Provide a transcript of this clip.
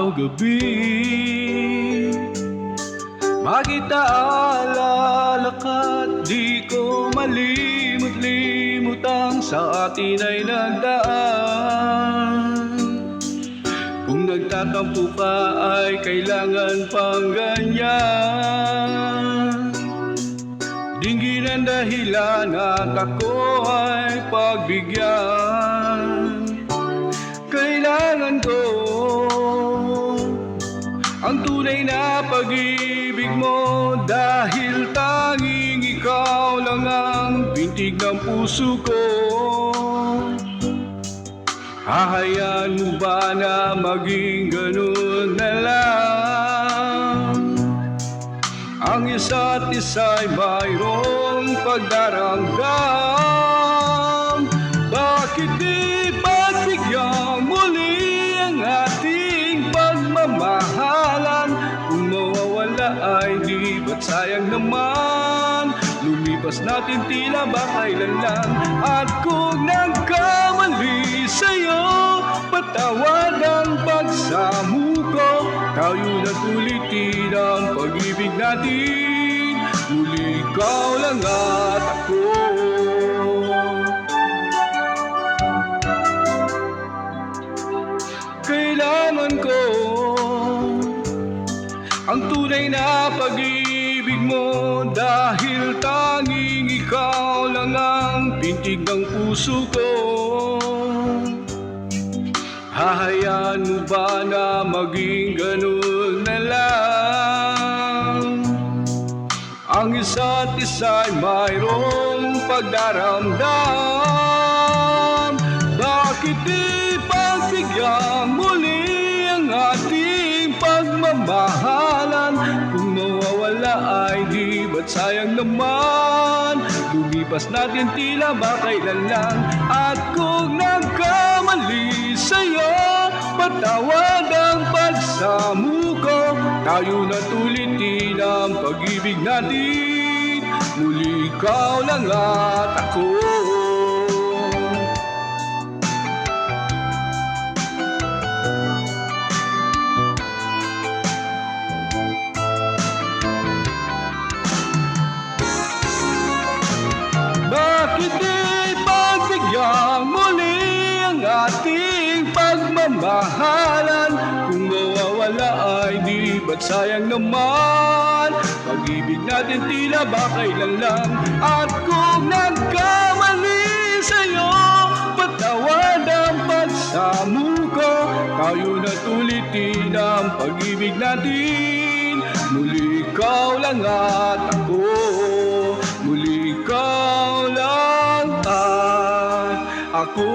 araw-gabi. Bakit naalala ka't di ko malimot-limot ang sa atin ay nagdaan? Kung nagtatampo ka ay kailangan pang ganyan. Dinggin ang dahilan at ako ay pagbigyan. Kailangan ko ang tunay na pag-ibig mo, dahil tanging ikaw lang ang bintig ng puso ko. Hahayaan mo ba na maging ganun na lang? Ang isa't isa'y mayroong pagdaramdam. Bakit di pagbigyan muli ang ating pagmamahalan? Kung mawawala ay di ba't sayang naman? Lumipas natin tila ba kailan lang? At kung nagkamali sa'yo, patawad ang pagsamo ko. Tayo na't ulitin ang pag-ibig natin, muli ikaw lang at ako. Kailangan ko ang tunay na pag-ibig mo, dahil tanging ikaw lang ang pintig ng puso ko. Hahayaan mo ba na maging ganun na lang? Ang isa't isa'y mayroong pagdaramdam. Bakit di pagbigyan muli ang ating pagmamahalan? Kung mawawala ay di ba't sayang naman? Lumipas natin tila ba kailan lang? At kung nagkamali sa'yo, patawad ang pagsamo ko. Tayo na't ulitin ang pag-ibig natin, muli ikaw lang at ako. Bakit di pagbigyan muli ang ating pagmamahalan? Kung mawawala ay di ba't sayang naman? Pag-ibig natin tila ba kailan lang? At kung nagkamali sa'yo, patawad ang pagsamo ko. Tayo na't ulitin ang pag-ibig natin, muli ikaw lang at ako. Muli ikaw lang at ako.